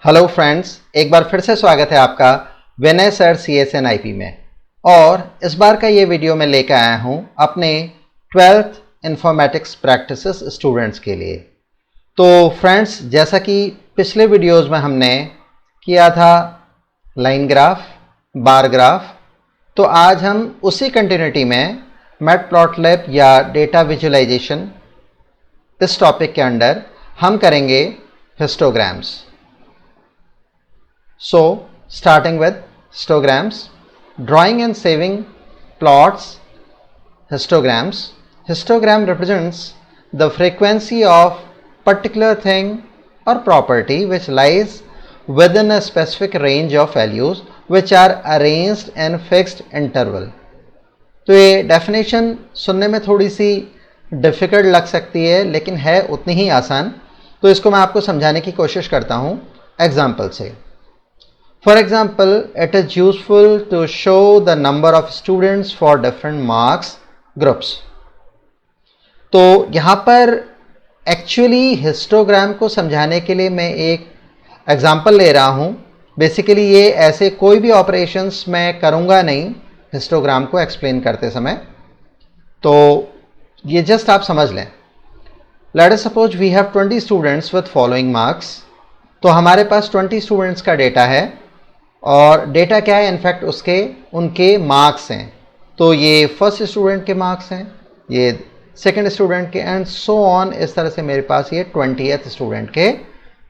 Hello friends, एक बार फिर से स्वागत है आपका विनय सर CSNIP में। और इस बार का ये वीडियो मैं लेकर आया हूँ अपने 12th इन्फॉर्मेटिक्स प्रैक्टिसेस स्टूडेंट्स के लिए। तो फ्रेंड्स, जैसा कि पिछले वीडियोस में हमने किया था लाइन ग्राफ, बार ग्राफ, तो आज हम उसी कंटिन्यूटी में मैटप्लॉटलिब या डेटा विजुअलाइजेशन इस टॉपिक के अंडर हम करेंगे histograms. So, starting with histograms, drawing and saving plots, histograms. Histogram represents the frequency of particular thing or property which lies within a specific range of values which are arranged in fixed interval. तो ये definition सुनने में थोड़ी सी difficult लग सकती है, लेकिन है उतनी ही आसान। तो इसको मैं आपको समझाने की कोशिश करता हूँ एग्जाम्पल से। For example, it is useful to show the number of students for different marks groups. तो यहाँ पर एक्चुअली हिस्टोग्राम को समझाने के लिए मैं एक एग्जाम्पल ले रहा हूँ। बेसिकली ये ऐसे कोई भी ऑपरेशंस मैं करूँगा नहीं हिस्टोग्राम को एक्सप्लेन करते समय, तो ये जस्ट आप समझ लें। Let us suppose we have 20 students with following marks. तो हमारे पास 20 स्टूडेंट्स का डेटा है और डेटा क्या है, इनफैक्ट उनके मार्क्स हैं। तो ये फर्स्ट स्टूडेंट के मार्क्स हैं, ये सेकंड स्टूडेंट के, एंड सो ऑन। इस तरह से मेरे पास ये 20th स्टूडेंट के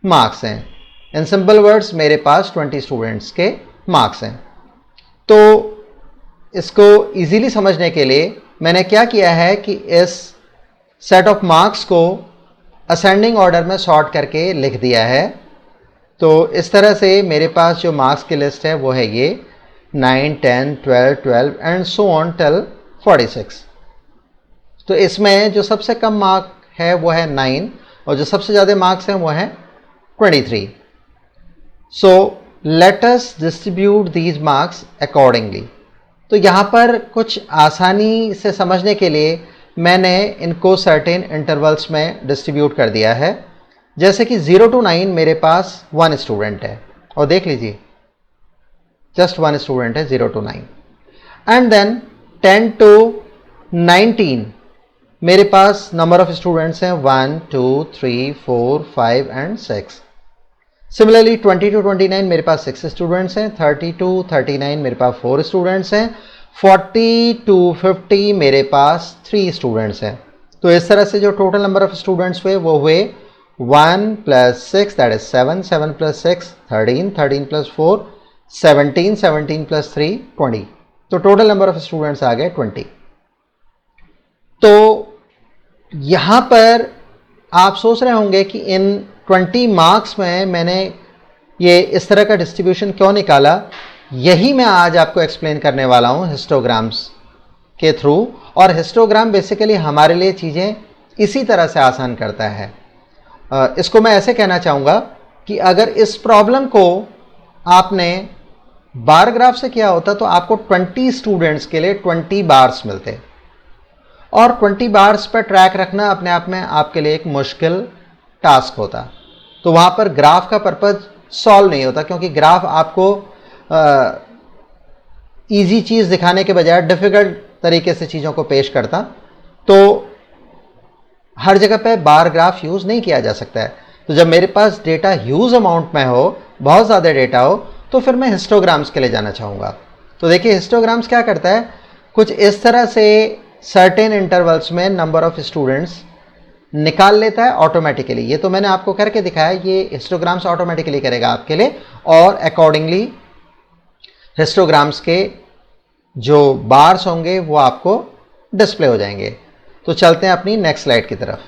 मार्क्स हैं। इन सिंपल वर्ड्स, मेरे पास 20 स्टूडेंट्स के मार्क्स हैं। तो इसको इजीली समझने के लिए मैंने क्या किया है कि इस सेट ऑफ मार्क्स को असेंडिंग ऑर्डर में सॉर्ट करके लिख दिया है। तो इस तरह से मेरे पास जो मार्क्स की लिस्ट है वो है ये 9, 10, 12 एंड सो ऑन टिल 46। तो इसमें जो सबसे कम मार्क है वो है 9 और जो सबसे ज़्यादा मार्क्स हैं वो है 23। So let us distribute these marks accordingly. तो यहाँ पर कुछ आसानी से समझने के लिए मैंने इनको सर्टेन इंटरवल्स में डिस्ट्रीब्यूट कर दिया है। जैसे कि 0 to 9 मेरे पास 1 स्टूडेंट है, और देख लीजिए जस्ट 1 स्टूडेंट है 0 to 9। एंड देन 10 to 19 मेरे पास नंबर ऑफ स्टूडेंट्स हैं 1, 2, 3, 4, 5 एंड 6। सिमिलरली 20 to 29 मेरे पास 6 स्टूडेंट्स हैं, 30 to 39 मेरे पास 4 स्टूडेंट्स हैं, 40 to 50 मेरे पास 3 स्टूडेंट्स हैं। तो इस तरह से जो टोटल नंबर ऑफ स्टूडेंट्स हुए वो हुए 1 plus 6 that is 7, 7 plus 6 13, 13 plus 4 17, 17 plus 3 20। तो टोटल नंबर ऑफ स्टूडेंट्स आ गए 20। तो यहां पर आप सोच रहे होंगे कि इन 20 मार्क्स में मैंने ये इस तरह का डिस्ट्रीब्यूशन क्यों निकाला। यही मैं आज आपको एक्सप्लेन करने वाला हूं हिस्टोग्राम्स के थ्रू। और हिस्टोग्राम बेसिकली हमारे लिए चीज़ें इसी तरह से आसान करता है। इसको मैं ऐसे कहना चाहूँगा कि अगर इस प्रॉब्लम को आपने बार ग्राफ से किया होता तो आपको 20 स्टूडेंट्स के लिए 20 बार्स मिलते, और 20 बार्स पर ट्रैक रखना अपने आप में आपके लिए एक मुश्किल टास्क होता। तो वहाँ पर ग्राफ का पर्पज़ सॉल्व नहीं होता, क्योंकि ग्राफ आपको ईजी चीज़ दिखाने के बजाय डिफ़िकल्ट तरीके से चीज़ों को पेश करता। तो हर जगह पे बार ग्राफ यूज़ नहीं किया जा सकता है। तो जब मेरे पास डेटा ह्यूज अमाउंट में हो, बहुत ज़्यादा डेटा हो, तो फिर मैं हिस्टोग्राम्स के लिए जाना चाहूँगा। तो देखिए हिस्टोग्राम्स क्या करता है, कुछ इस तरह से सर्टेन इंटरवल्स में नंबर ऑफ स्टूडेंट्स निकाल लेता है ऑटोमेटिकली। ये तो मैंने आपको करके दिखाया, ये हिस्टोग्राम्स ऑटोमेटिकली करेगा आपके लिए, और अकॉर्डिंगली हिस्टोग्राम्स के जो बार्स होंगे वो आपको डिस्प्ले हो जाएंगे। तो चलते हैं अपनी नेक्स्ट स्लाइड की तरफ।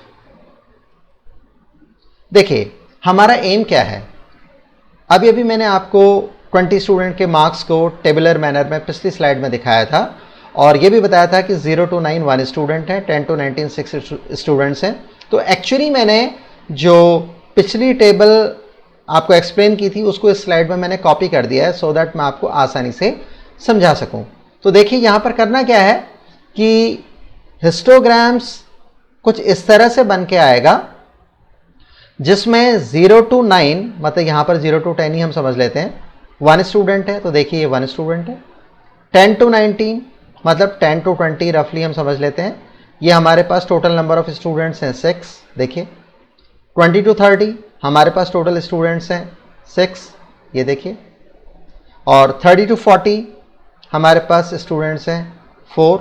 देखिए हमारा एम क्या है। अभी अभी मैंने आपको 20 स्टूडेंट के मार्क्स को टेबुलर मैनर में पिछली स्लाइड में दिखाया था, और ये भी बताया था कि 0 to 9 1 स्टूडेंट है, 10 to 19 6 स्टूडेंट्स हैं। तो एक्चुअली मैंने जो पिछली टेबल आपको एक्सप्लेन की थी उसको इस स्लाइड में मैंने कॉपी कर दिया है, सो दैट मैं आपको आसानी से समझा सकूं। तो देखिए यहाँ पर करना क्या है कि हिस्टोग्राम्स कुछ इस तरह से बन के आएगा जिसमें 0 to 9 मतलब यहाँ पर 0 to 10 ही हम समझ लेते हैं, 1 स्टूडेंट है, तो देखिए ये 1 स्टूडेंट है। 10 to 19 मतलब 10 to 20 रफली हम समझ लेते हैं, ये हमारे पास टोटल नंबर ऑफ स्टूडेंट्स हैं 6, देखिए। 20 to 30 हमारे पास टोटल स्टूडेंट्स हैं 6, ये देखिए। और 30 to 40 हमारे पास स्टूडेंट्स हैं 4,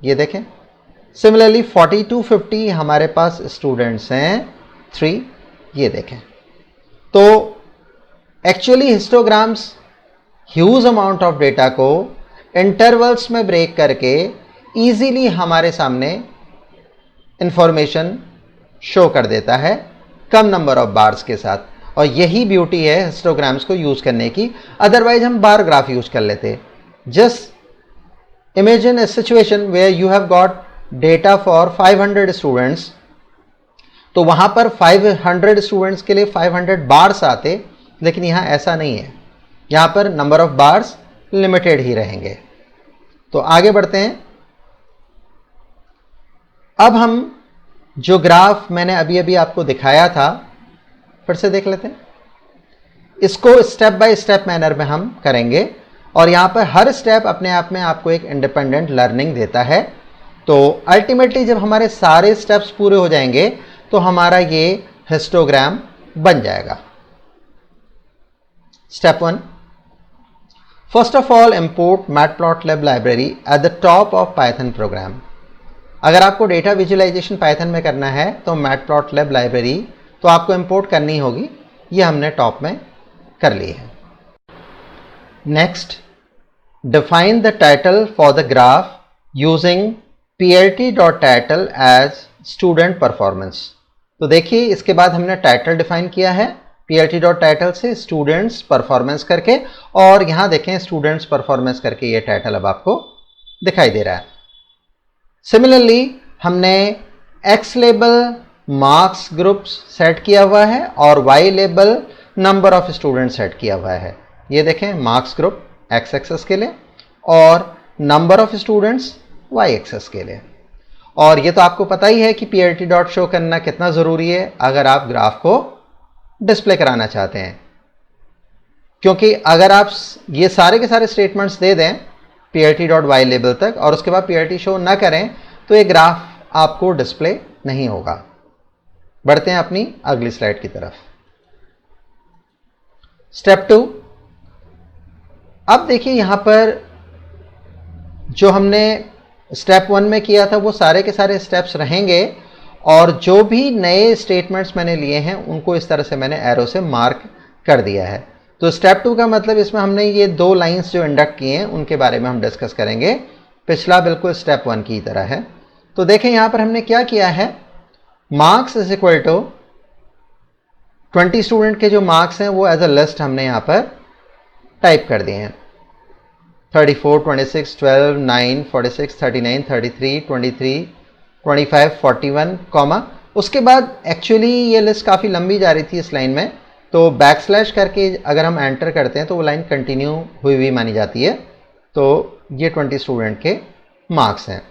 ये देखें। सिमिलरली 40 to 50 हमारे पास स्टूडेंट्स हैं 3, ये देखें। तो actually histograms huge amount of data को इंटरवल्स में ब्रेक करके इजीली हमारे सामने इंफॉर्मेशन शो कर देता है कम नंबर ऑफ बार्स के साथ, और यही ब्यूटी है हिस्टोग्राम्स को यूज करने की। अदरवाइज हम बार ग्राफ यूज कर लेते। Just imagine a situation where you have got data for 500 students, तो वहां पर 500 स्टूडेंट्स के लिए 500 बार्स आते, लेकिन यहां ऐसा नहीं है, यहां पर नंबर ऑफ बार्स लिमिटेड ही रहेंगे। तो आगे बढ़ते हैं। अब हम जो ग्राफ मैंने अभी अभी आपको दिखाया था फिर से देख लेते हैं। इसको स्टेप बाय स्टेप मैनर में हम करेंगे, और यहां पर हर स्टेप अपने आप में आपको एक इंडिपेंडेंट लर्निंग देता है। तो अल्टीमेटली जब हमारे सारे स्टेप्स पूरे हो जाएंगे तो हमारा ये हिस्टोग्राम बन जाएगा। Step 1, first of all import matplotlib library at the top of Python programme. अगर आपको डेटा विजुअलाइजेशन पाइथन में करना है तो मैटप्लॉटलिब लाइब्रेरी तो आपको इंपोर्ट करनी होगी, ये हमने टॉप में कर ली है। Next, define the title for the graph using plt.title as student performance. तो देखिए इसके बाद हमने टाइटल डिफाइन किया है plt.title से स्टूडेंट्स परफॉर्मेंस करके, और यहां देखें स्टूडेंट्स परफॉर्मेंस करके ये टाइटल अब आपको दिखाई दे रहा है। सिमिलरली हमने x label marks groups set किया हुआ है और y label number of student set किया हुआ है। ये देखें मार्क्स ग्रुप x एक्सेस के लिए और number of students y axis के लिए। और ये तो आपको पता ही है कि plt डॉट शो करना कितना ज़रूरी है अगर आप ग्राफ को डिस्प्ले कराना चाहते हैं, क्योंकि अगर आप ये सारे के सारे स्टेटमेंट्स दे दें plt डॉट y लेबल तक और उसके बाद plt शो ना करें तो ये ग्राफ आपको डिस्प्ले नहीं होगा। बढ़ते हैं अपनी अगली स्लाइड की तरफ। स्टेप 2, अब देखिए यहां पर जो हमने स्टेप 1 में किया था वो सारे के सारे स्टेप्स रहेंगे, और जो भी नए स्टेटमेंट्स मैंने लिए हैं उनको इस तरह से मैंने एरो से मार्क कर दिया है। तो स्टेप 2 का मतलब इसमें हमने ये 2 लाइंस जो इंडक्ट किए हैं उनके बारे में हम डिस्कस करेंगे। पिछला बिल्कुल स्टेप 1 की तरह है। तो देखें यहां पर हमने क्या किया है, marks is equal to 20 student के जो मार्क्स हैं वो एज अ लिस्ट हमने यहां पर टाइप कर दिए हैं। 34, 26, 12, 9, 46, 39, 33, 23, 25, 41, कॉमा। उसके बाद एक्चुअली ये लिस्ट काफ़ी लंबी जा रही थी इस लाइन में, तो बैक स्लैश करके अगर हम एंटर करते हैं तो वो लाइन कंटिन्यू हुई हुई मानी जाती है। तो ये 20 स्टूडेंट के मार्क्स हैं।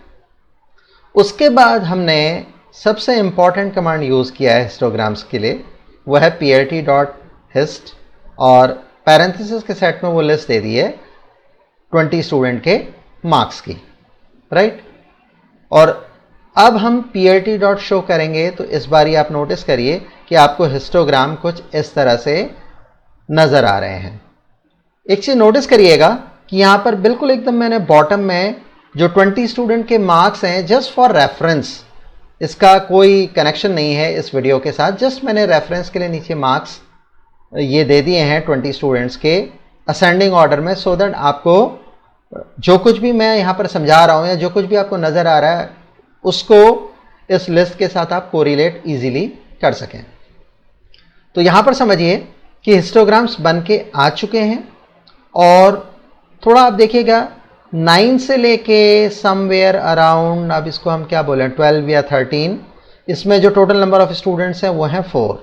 उसके बाद हमने सबसे इंपॉर्टेंट कमांड यूज़ किया है हिस्टोग्राम्स के लिए, वह है plt.hist, और पैरेंथेसिस के सेट में वो लिस्ट दे दी है 20 स्टूडेंट के मार्क्स की, राइट। और अब हम plt.show करेंगे तो इस बार आप नोटिस करिए कि आपको हिस्टोग्राम कुछ इस तरह से नज़र आ रहे हैं। एक चीज़ नोटिस करिएगा कि यहाँ पर बिल्कुल एकदम मैंने बॉटम में जो 20 स्टूडेंट के मार्क्स हैं, जस्ट फॉर रेफरेंस, इसका कोई कनेक्शन नहीं है इस वीडियो के साथ, जस्ट मैंने रेफरेंस के लिए नीचे मार्क्स ये दे दिए हैं 20 स्टूडेंट्स के असेंडिंग ऑर्डर में, सो दैट आपको जो कुछ भी मैं यहाँ पर समझा रहा हूँ या जो कुछ भी आपको नज़र आ रहा है उसको इस लिस्ट के साथ आप कोरिलेट इजीली कर सकें। तो यहाँ पर समझिए कि हिस्टोग्राम्स बन के आ चुके हैं, और थोड़ा आप देखिएगा 9 से लेके समवेयर अराउंड, अब इसको हम क्या बोलें 12 या 13, इसमें जो टोटल नंबर ऑफ स्टूडेंट्स हैं वो हैं 4।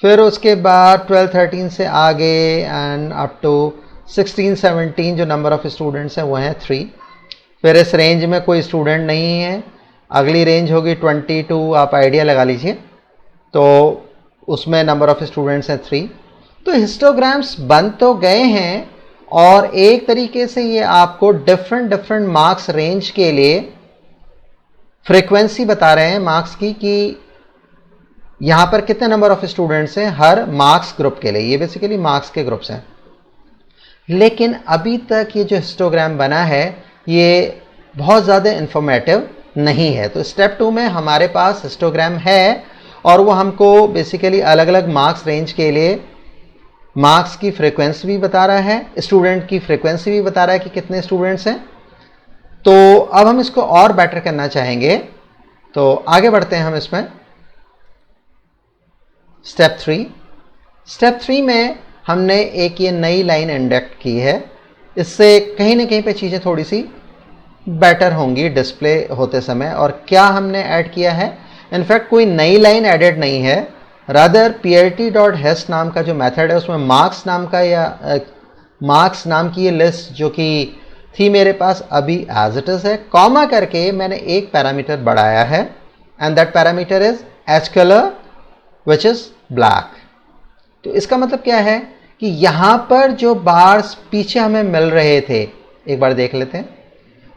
फिर उसके बाद 12-13 से आगे एंड अप टू 16-17 जो नंबर ऑफ स्टूडेंट्स हैं वो हैं 3। फिर इस रेंज में कोई स्टूडेंट नहीं है, अगली रेंज होगी 22, आप आइडिया लगा लीजिए। तो उसमें नंबर ऑफ स्टूडेंट्स हैं 3। तो हिस्टोग्राम्स बन तो गए हैं और एक तरीके से ये आपको डिफरेंट मार्क्स रेंज के लिए फ्रीक्वेंसी बता रहे हैं मार्क्स की, कि यहां पर कितने नंबर ऑफ स्टूडेंट्स हैं हर मार्क्स ग्रुप के लिए। ये बेसिकली मार्क्स के ग्रुप्स हैं। लेकिन अभी तक ये जो हिस्टोग्राम बना है ये बहुत ज़्यादा इंफॉर्मेटिव नहीं है। तो स्टेप 2 में हमारे पास हिस्टोग्राम है और वो हमको बेसिकली अलग अलग मार्क्स रेंज के लिए मार्क्स की फ्रीक्वेंसी भी बता रहा है, स्टूडेंट की फ्रीक्वेंसी भी बता रहा है कि कितने स्टूडेंट्स हैं। तो अब हम इसको और बेटर करना चाहेंगे, तो आगे बढ़ते हैं हम इसमें। स्टेप 3 में हमने एक ये नई लाइन इंडक्ट की है। इससे कहीं ना कहीं पे चीज़ें थोड़ी सी बेटर होंगी डिस्प्ले होते समय। और क्या हमने ऐड किया है, इनफैक्ट कोई नई लाइन एडेड नहीं है, रादर plt.hist नाम का जो मेथड है उसमें मार्क्स नाम का या मार्क्स नाम की ये लिस्ट जो कि थी मेरे पास अभी एज इट इज है, कॉमा करके मैंने एक पैरामीटर बढ़ाया है and that parameter is H colour which is black. तो इसका मतलब क्या है कि यहां पर जो बार्स पीछे हमें मिल रहे थे, एक बार देख लेते हैं,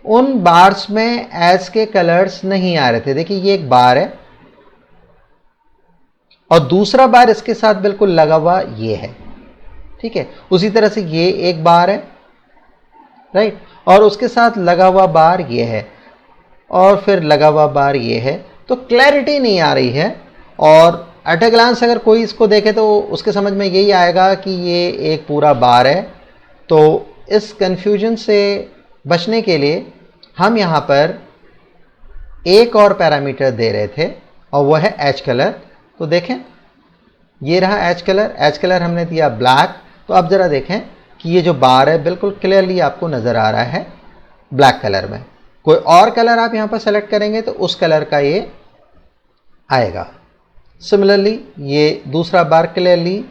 उन बार्स में एज के कलर्स नहीं आ रहे थे। देखिए ये एक बार है और दूसरा बार इसके साथ बिल्कुल लगा हुआ ये है, ठीक है। उसी तरह से ये एक बार है, राइट, और उसके साथ लगा हुआ बार ये है और फिर लगा हुआ बार ये है। तो क्लैरिटी नहीं आ रही है और एट अ ग्लांस अगर कोई इसको देखे तो उसके समझ में यही आएगा कि ये एक पूरा बार है। तो इस कंफ्यूजन से बचने के लिए हम यहाँ पर एक और पैरामीटर दे रहे थे और वह है एच कलर। तो देखें ये रहा एच कलर हमने दिया ब्लैक। तो अब ज़रा देखें कि ये जो बार है बिल्कुल क्लियरली आपको नज़र आ रहा है ब्लैक कलर में। कोई और कलर आप यहाँ पर सेलेक्ट करेंगे तो उस कलर का ये आएगा। सिमिलरली ये दूसरा बार क्लियरली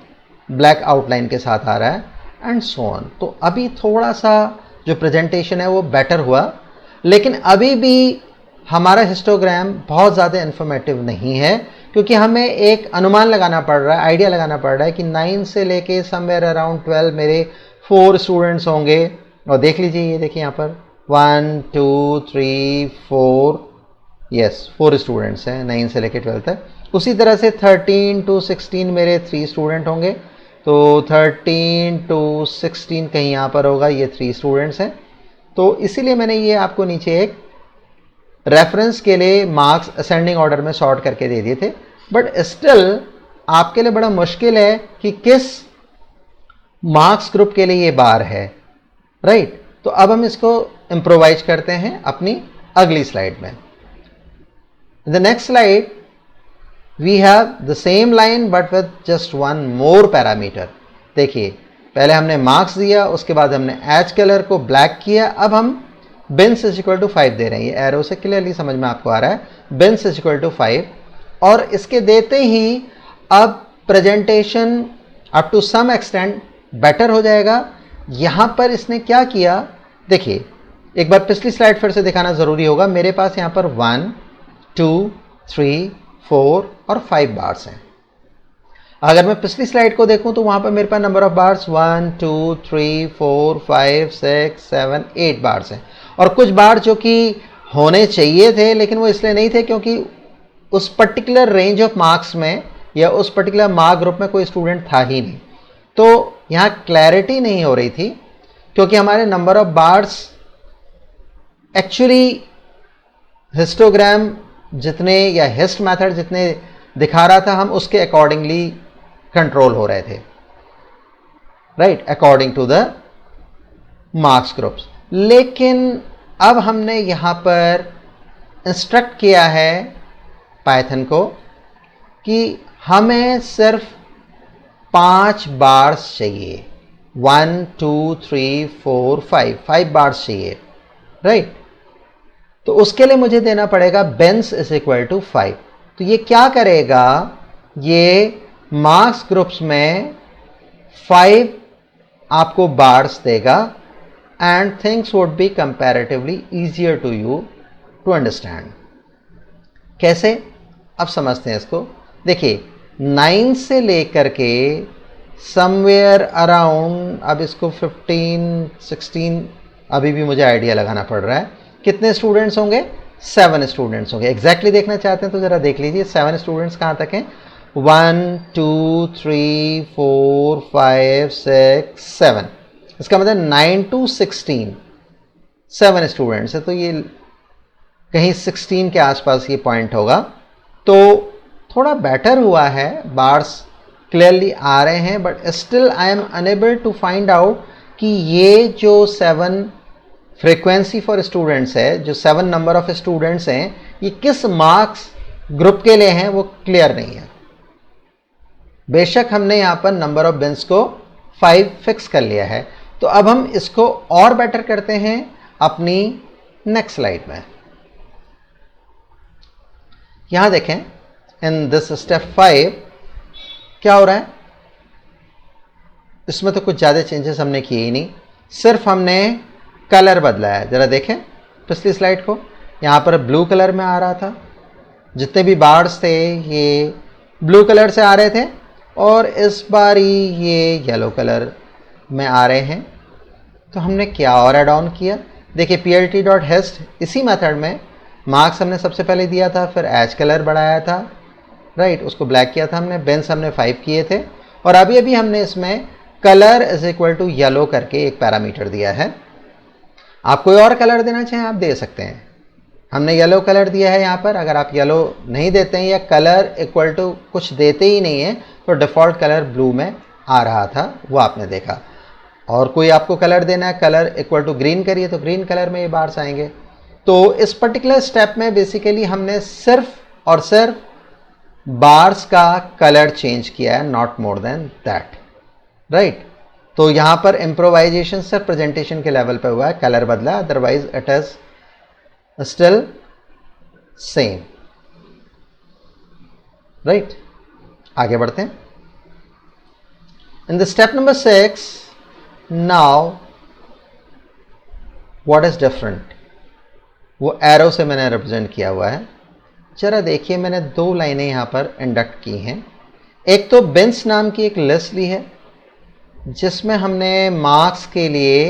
ब्लैक आउटलाइन के साथ आ रहा है एंड सो ऑन। तो अभी थोड़ा सा जो प्रेजेंटेशन है वो बेटर हुआ, लेकिन अभी भी हमारा हिस्टोग्राम बहुत ज़्यादा इन्फॉर्मेटिव नहीं है, क्योंकि हमें एक अनुमान लगाना पड़ रहा है, आइडिया लगाना पड़ रहा है कि 9 से लेके समवेयर अराउंड 12 मेरे 4 स्टूडेंट्स होंगे। और देख लीजिए, ये देखिए यहाँ पर 1 2 3 4, यस 4 स्टूडेंट्स हैं 9 से लेके 12 तक। उसी तरह से 13 to 16 मेरे 3 स्टूडेंट होंगे। तो 13 to 16 कहीं यहाँ पर होगा, ये 3 स्टूडेंट्स हैं। तो इसीलिए मैंने ये आपको नीचे एक रेफरेंस के लिए मार्क्स असेंडिंग ऑर्डर में सॉर्ट करके दे दिए थे। बट स्टिल आपके लिए बड़ा मुश्किल है कि किस मार्क्स ग्रुप के लिए ये बार है, राइट। तो अब हम इसको इम्प्रोवाइज करते हैं अपनी अगली स्लाइड में। In the next slide we have the same line but with just one more parameter। देखिए पहले हमने मार्क्स दिया, उसके बाद हमने एच कलर को ब्लैक किया, अब हम बिन्स इज इक्वल टू 5 दे रहे हैं। ये एरो से क्लियरली समझ में आपको आ रहा है बिन्स इज इक्वल टू 5। और इसके देते ही अब presentation up to some extent better हो जाएगा। यहां पर इसने क्या किया, देखिए एक बार पिछली स्लाइड फिर से दिखाना जरूरी होगा। मेरे पास यहां पर 1 2 3 4 और 5 बार्स हैं। अगर मैं पिछली स्लाइड को देखूं तो वहां पर मेरे पास नंबर ऑफ बार्स 1 2 3 4 5 6 7 8 बार्स हैं। और कुछ बार जो कि होने चाहिए थे लेकिन वो इसलिए नहीं थे क्योंकि उस पर्टिकुलर रेंज ऑफ मार्क्स में या उस पर्टिकुलर मार्क ग्रुप में कोई स्टूडेंट था ही नहीं। तो यहाँ क्लैरिटी नहीं हो रही थी क्योंकि हमारे number of bars actually histogram जितने या हिस्ट मेथड जितने दिखा रहा था हम उसके अकॉर्डिंगली कंट्रोल हो रहे थे, right, according to the marks groups. लेकिन अब हमने यहाँ पर इंस्ट्रक्ट किया है पाइथन को कि हमें सिर्फ 5 बार्स चाहिए, 1 2 3 4 5 बार्स चाहिए, राइट। तो उसके लिए मुझे देना पड़ेगा बिन्स इज इक्वल टू 5। तो ये क्या करेगा, ये मार्क्स ग्रुप्स में 5 आपको बार्स देगा and things would be comparatively easier to you to understand. कैसे, अब समझते हैं इसको। देखिए 9 से लेकर के समवेयर अराउंड, अब इसको 15 16 अभी भी मुझे आइडिया लगाना पड़ रहा है, कितने स्टूडेंट्स होंगे? 7 स्टूडेंट्स होंगे। एग्जैक्टली देखना चाहते हैं तो ज़रा देख लीजिए 7 स्टूडेंट्स कहाँ तक हैं? 1 2 3 4 5 6 7, इसका मतलब 9 to 16 7 स्टूडेंट्स है, तो ये कहीं 16 के आसपास ये पॉइंट होगा। तो थोड़ा बेटर हुआ है, बार्स क्लियरली आ रहे हैं, but still I am unable to find out कि ये जो 7 फ्रीक्वेंसी फॉर स्टूडेंट्स है, जो 7 नंबर ऑफ स्टूडेंट्स हैं, ये किस मार्क्स ग्रुप के लिए हैं वो क्लियर नहीं है। बेशक हमने यहाँ पर नंबर ऑफ बिन्स को 5 फिक्स कर लिया है। तो अब हम इसको और बेटर करते हैं अपनी नेक्स्ट स्लाइड में। यहां देखें, इन दिस स्टेप 5 क्या हो रहा है? इसमें तो कुछ ज़्यादा चेंजेस हमने किए ही नहीं, सिर्फ हमने कलर बदला है। ज़रा देखें पिछली स्लाइड को, यहाँ पर ब्लू कलर में आ रहा था, जितने भी बार्स थे ये ब्लू कलर से आ रहे थे, और इस बार ये येलो कलर में आ रहे हैं। तो हमने क्या और ऐड ऑन किया? देखिए plt.hist, इसी मेथड में मार्क्स हमने सबसे पहले दिया था, फिर एज कलर बढ़ाया था, राइट, उसको ब्लैक किया था हमने, बेंस हमने 5 किए थे, और अभी अभी हमने इसमें colour is equal to yellow करके एक पैरामीटर दिया है। आप कोई और कलर देना चाहें आप दे सकते हैं, हमने येलो कलर दिया है यहाँ पर। अगर आप येलो नहीं देते हैं या कलर इक्वल टू कुछ देते ही नहीं है तो डिफ़ॉल्ट कलर ब्लू में आ रहा था, वो आपने देखा। और कोई आपको कलर देना है, कलर इक्वल टू ग्रीन करिए तो ग्रीन कलर में ये बार्स आएंगे। तो इस पर्टिकुलर स्टेप में बेसिकली हमने सिर्फ और सिर्फ बार्स का कलर चेंज किया है, not more than that, right. तो यहाँ पर इम्प्रोवाइजेशन सिर्फ प्रेजेंटेशन के लेवल पे हुआ है, कलर बदला, otherwise it is still same, right. आगे बढ़ते हैं। In the step number 6 now what is different, वो एरो से मैंने रिप्रेजेंट किया हुआ है। जरा देखिए, मैंने 2 लाइनें यहाँ पर इंडक्ट की हैं। एक तो बेंस नाम की एक लिस्ट ली है जिसमें हमने मार्क्स के लिए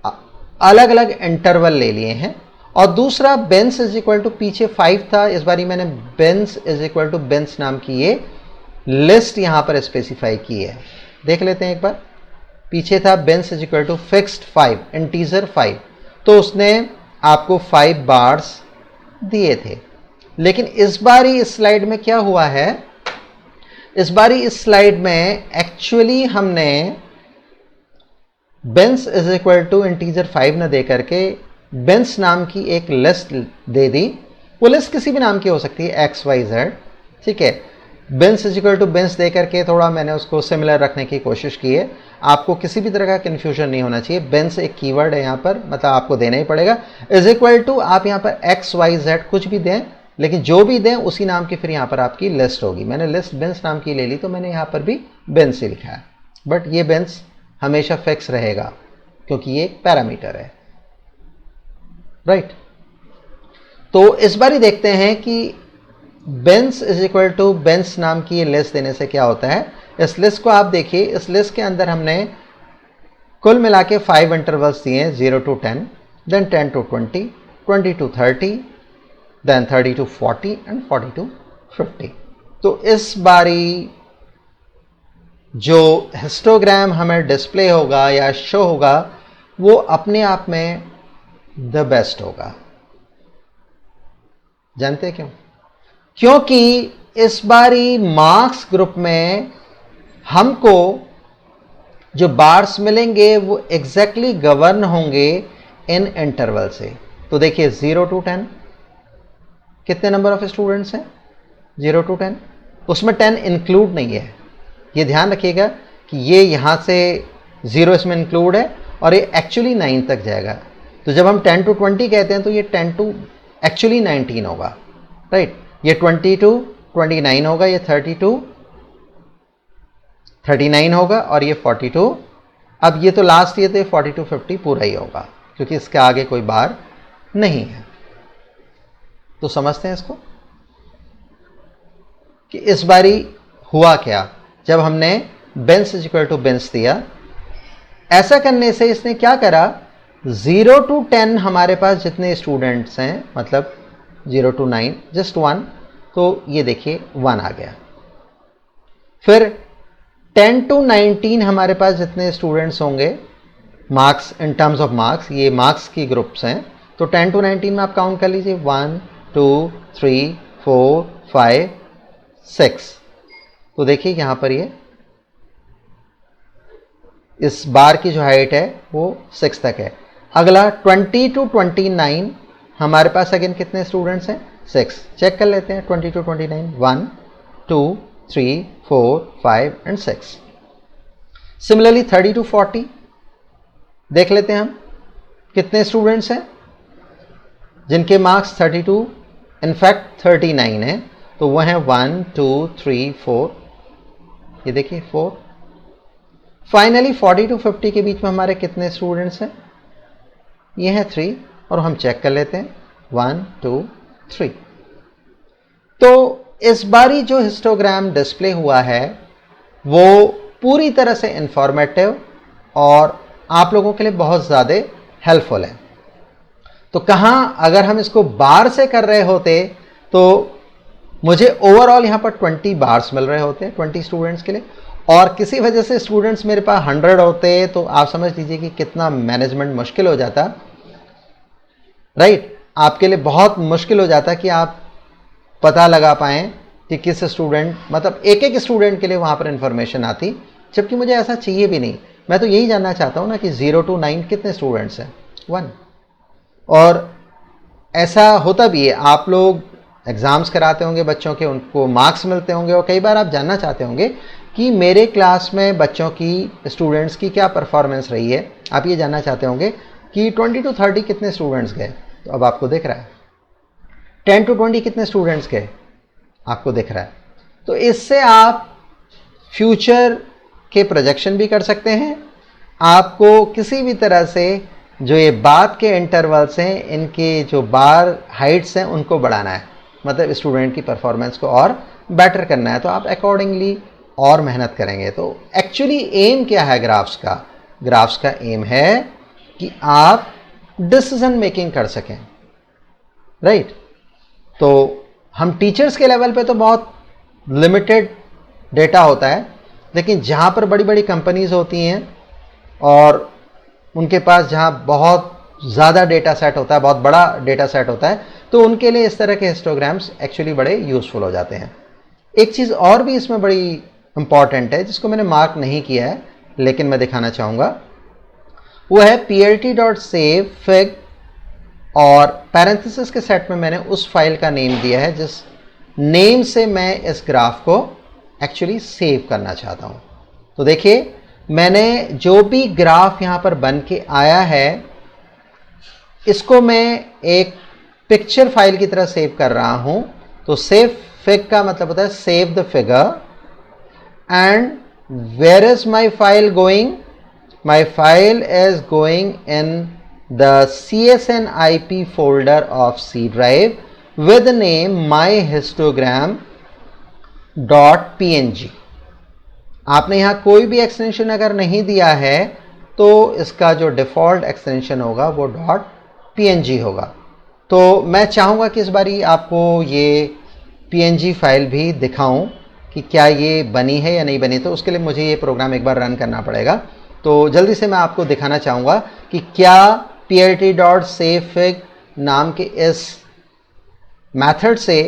अलग अलग इंटरवल ले लिए हैं, और दूसरा बेंस इज इक्वल टू, पीछे 5 था, इस बारी मैंने बेंस इज इक्वल टू बेंस नाम की ये लिस्ट यहाँ पर स्पेसिफाई की है। देख लेते हैं एक बार। पीछे था base is equal to fixed 5, integer 5, तो उसने आपको 5 बार्स दिए थे। लेकिन इस बारी इस स्लाइड में क्या हुआ है, इस बारी इस स्लाइड में एक्चुअली हमने बेंस इज इक्वल टू इंटीजर 5 न दे करके बेंस नाम की एक लिस्ट दे दी। वो लिस्ट किसी भी नाम की हो सकती है, XYZ, ठीक है। बेंस इज इक्वल टू बेंस दे करके थोड़ा मैंने उसको सिमिलर रखने की कोशिश की है। आपको किसी भी तरह का कन्फ्यूजन नहीं होना चाहिए, बेंस एक कीवर्ड है यहाँ पर, मतलब आपको देना ही पड़ेगा। इज इक्वल टू आप यहाँ पर XYZ कुछ भी दें, लेकिन जो भी दें उसी नाम की फिर यहाँ पर आपकी लिस्ट होगी। मैंने लिस्ट बेंस नाम की ले ली तो मैंने यहाँ पर भी बेंस ही लिखा है, बट ये बेंस हमेशा फिक्स रहेगा क्योंकि ये एक पैरामीटर है, राइट। तो इस बार ही देखते हैं कि बेंस इज इक्वल टू बेंस नाम की ये लिस्ट देने से क्या होता है। इस लिस्ट को आप देखिए, इस लिस्ट के अंदर हमने कुल मिला के 5 इंटरवल्स दिए हैं, 0 to 10, then 10 to 20, 20 to 30, then 30 to 40 and 40 to 50। तो इस बारी जो हिस्टोग्राम हमें डिस्प्ले होगा या शो होगा वो अपने आप में द बेस्ट होगा। जानते हैं क्यों? क्योंकि इस बारी मार्क्स ग्रुप में हमको जो बार्स मिलेंगे वो एग्जैक्टली गवर्न होंगे इन इंटरवल से। तो देखिए 0 to 10 कितने नंबर ऑफ स्टूडेंट्स हैं? 0 to 10, उसमें 10 इंक्लूड नहीं है। ये ध्यान रखिएगा कि ये यहाँ से 0 इसमें इंक्लूड है और ये एक्चुअली 9 तक जाएगा। तो जब हम 10 to 20 कहते हैं तो ये 10 to एक्चुअली 19 होगा, राइट। ये 20 to 29 होगा, ये 30 to 39 होगा, और ये 42, अब ये तो लास्ट ये तो 40 to 50 पूरा ही होगा क्योंकि इसके आगे कोई बार नहीं है। तो समझते हैं इसको कि इस बारी हुआ क्या जब हमने बेंस इज इक्वल टू बेंस दिया। ऐसा करने से इसने क्या करा, 0 to 10 हमारे पास जितने स्टूडेंट्स हैं, मतलब 0 to 9 जस्ट 1, तो ये देखिए 1 आ गया। फिर 10 to 19 हमारे पास जितने स्टूडेंट्स होंगे, marks in terms of marks, ये मार्क्स की ग्रुप्स हैं, तो 10 to 19 में आप काउंट कर लीजिए 1 2 3 4 5 6। तो देखिए यहां पर ये इस बार की जो हाइट है वो 6 तक है। अगला 20 to 29 हमारे पास अगेन कितने स्टूडेंट्स हैं, 6। चेक कर लेते हैं 20 to 29, 1 2 3 4 5 एंड 6। सिमिलरली 30 to 40 देख लेते हैं हम कितने स्टूडेंट्स हैं जिनके मार्क्स 32 इनफैक्ट 39 है, तो वह है 1 2 3 4, ये देखिए 4। फाइनली 40 to 50 के बीच में हमारे कितने स्टूडेंट्स हैं, ये है 3, और हम चेक कर लेते हैं 1 2 3। तो इस बारी जो हिस्टोग्राम डिस्प्ले हुआ है वो पूरी तरह से इंफॉर्मेटिव और आप लोगों के लिए बहुत ज़्यादा हेल्पफुल है। तो कहाँ अगर हम इसको बार से कर रहे होते तो मुझे ओवरऑल यहाँ पर 20 बार्स मिल रहे होते 20 स्टूडेंट्स के लिए, और किसी वजह से स्टूडेंट्स मेरे पास 100 होते तो आप समझ लीजिए कि कितना मैनेजमेंट मुश्किल हो जाता, राइट। आपके लिए बहुत मुश्किल हो जाता कि आप पता लगा पाएँ कि किस स्टूडेंट, मतलब एक एक स्टूडेंट के लिए वहाँ पर इंफॉर्मेशन आती, जबकि मुझे ऐसा चाहिए भी नहीं। मैं तो यही जानना चाहता हूँ ना कि 0 to 9 कितने स्टूडेंट्स हैं, 1। और ऐसा होता भी है, आप लोग एग्ज़ाम्स कराते होंगे बच्चों के, उनको मार्क्स मिलते होंगे, और कई बार आप जानना चाहते होंगे कि मेरे क्लास में बच्चों की, स्टूडेंट्स की क्या परफॉर्मेंस रही है। आप ये जानना चाहते होंगे कि 20 to 30 कितने स्टूडेंट्स गए, तो अब आपको दिख रहा है। 10 to 20 कितने स्टूडेंट्स गए, आपको दिख रहा है। तो इससे आप फ्यूचर के प्रोजेक्शन भी कर सकते हैं। आपको किसी भी तरह से जो ये बाद के इंटरवल्स हैं, इनके जो बार हाइट्स हैं उनको बढ़ाना है, मतलब स्टूडेंट की परफॉर्मेंस को और बेटर करना है, तो आप अकॉर्डिंगली और मेहनत करेंगे। तो एक्चुअली एम क्या है ग्राफ्स का, ग्राफ्स का एम है कि आप डिसीजन मेकिंग कर सकें, राइट। तो हम टीचर्स के लेवल पे तो बहुत लिमिटेड डेटा होता है, लेकिन जहाँ पर बड़ी बड़ी कंपनीज होती हैं और उनके पास जहाँ बहुत ज़्यादा डेटा सेट होता है, बहुत बड़ा डेटा सेट होता है, तो उनके लिए इस तरह के हिस्टोग्राम्स एक्चुअली बड़े यूज़फुल हो जाते हैं। एक चीज़ और भी इसमें बड़ी इंपॉर्टेंट है जिसको मैंने मार्क नहीं किया है लेकिन मैं दिखाना चाहूँगा, वो है plt.savefig, और पैरेंथेसिस के सेट में मैंने उस फाइल का नेम दिया है जिस नेम से मैं इस ग्राफ को एक्चुअली सेव करना चाहता हूँ। तो देखिए मैंने जो भी ग्राफ यहाँ पर बन के आया है इसको मैं एक पिक्चर फाइल की तरह सेव कर रहा हूँ। तो सेव फिग का मतलब होता है save the figure, and where is my file going, my file is going in the CSNIP folder of C drive with the name myhistogram.png। आपने यहाँ कोई भी एक्सटेंशन अगर नहीं दिया है तो इसका जो डिफ़ॉल्ट एक्सटेंशन होगा वो .png होगा। तो मैं चाहूँगा कि इस बारी आपको ये png फाइल भी दिखाऊं कि क्या ये बनी है या नहीं बनी, तो उसके लिए मुझे ये प्रोग्राम एक बार रन करना पड़ेगा। तो जल्दी से मैं आपको दिखाना चाहूँगा कि क्या plt.savefig नाम के इस मेथड से,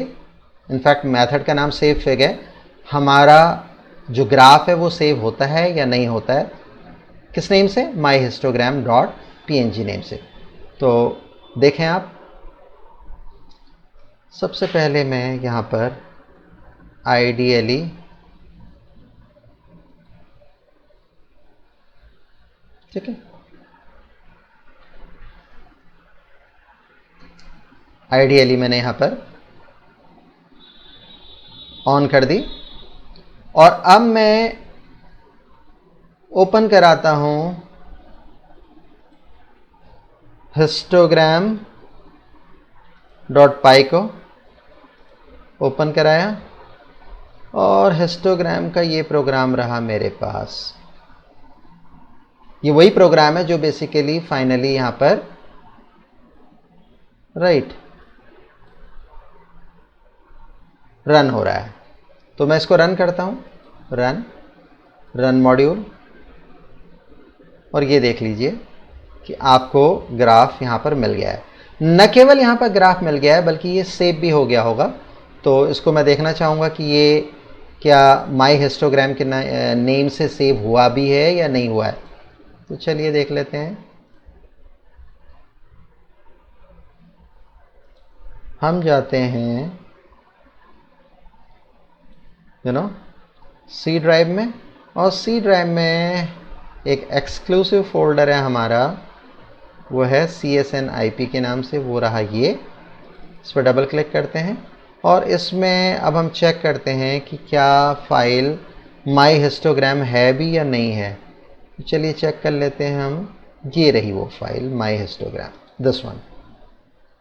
इनफैक्ट मेथड का नाम savefig है, हमारा जो ग्राफ है वो सेव होता है या नहीं होता है। किस नेम से, myhistogram.png नेम से। तो देखें आप, सबसे पहले मैं यहाँ पर आइडियली ठीक है, आइडियली मैंने यहाँ पर ऑन कर दी, और अब मैं ओपन कराता हूँ histogram.py को, ओपन कराया, और हिस्टोग्राम का ये प्रोग्राम रहा मेरे पास। ये वही प्रोग्राम है जो बेसिकली फाइनली यहां पर रन हो रहा है। तो मैं इसको रन करता हूं, रन मॉड्यूल, और ये देख लीजिए कि आपको ग्राफ यहां पर मिल गया है। न केवल यहां पर ग्राफ मिल गया है बल्कि ये सेव भी हो गया होगा। तो इसको मैं देखना चाहूँगा कि ये क्या माई हिस्टोग्राम के नेम से सेव हुआ भी है या नहीं हुआ है। तो चलिए देख लेते हैं। हम जाते हैं सी ड्राइव में, और सी ड्राइव में एक एक्सक्लूसिव फोल्डर है हमारा, वो है CSNIP के नाम से, वो रहा ये। इस पर डबल क्लिक करते हैं और इसमें अब हम चेक करते हैं कि क्या फाइल माई हिस्टोग्राम है भी या नहीं है। तो चलिए चेक कर लेते हैं हम। ये रही वो file my histogram, this one,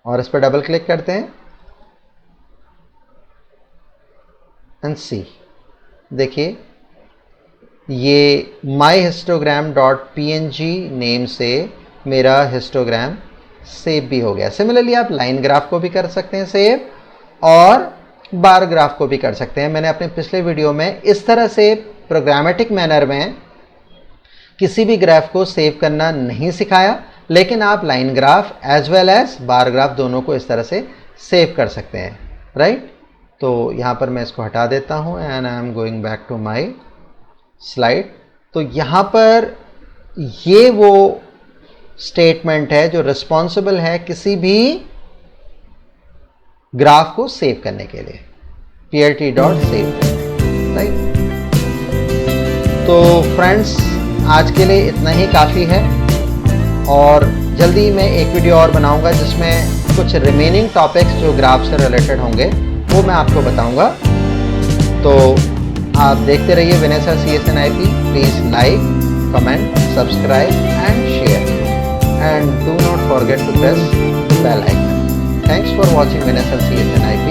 और इस पर डबल क्लिक करते हैं एंड सी। देखिए ये myhistogram.png नेम से मेरा हिस्टोग्राम सेव भी हो गया। सिमिलरली आप लाइन ग्राफ को भी कर सकते हैं सेव, और बार ग्राफ को भी कर सकते हैं। मैंने अपने पिछले वीडियो में इस तरह से प्रोग्रामेटिक मैनर में किसी भी ग्राफ को सेव करना नहीं सिखाया, लेकिन आप line graph as well as bar graph दोनों को इस तरह से सेव कर सकते हैं, राइट। तो यहाँ पर मैं इसको हटा देता हूँ and I am going back to my slide. तो यहाँ पर ये वो स्टेटमेंट है जो रिस्पॉन्सिबल है किसी भी ग्राफ को सेव करने के लिए, plt.save, राइट। तो फ्रेंड्स आज के लिए इतना ही काफ़ी है, और जल्दी मैं एक वीडियो और बनाऊंगा जिसमें कुछ रिमेनिंग टॉपिक्स जो ग्राफ से रिलेटेड होंगे वो मैं आपको बताऊंगा। तो आप देखते रहिए Vinay CSNIP। Please like, comment, subscribe and share, and do not forget to press bell icon. Thanks for watching Vinay CSNIP।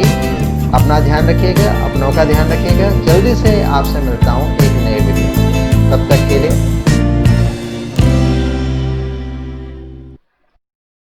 अपना ध्यान रखिएगा, अपनों का ध्यान रखिएगा। जल्दी से आपसे मिलता हूँ एक नए वीडियो। तब तक के लिए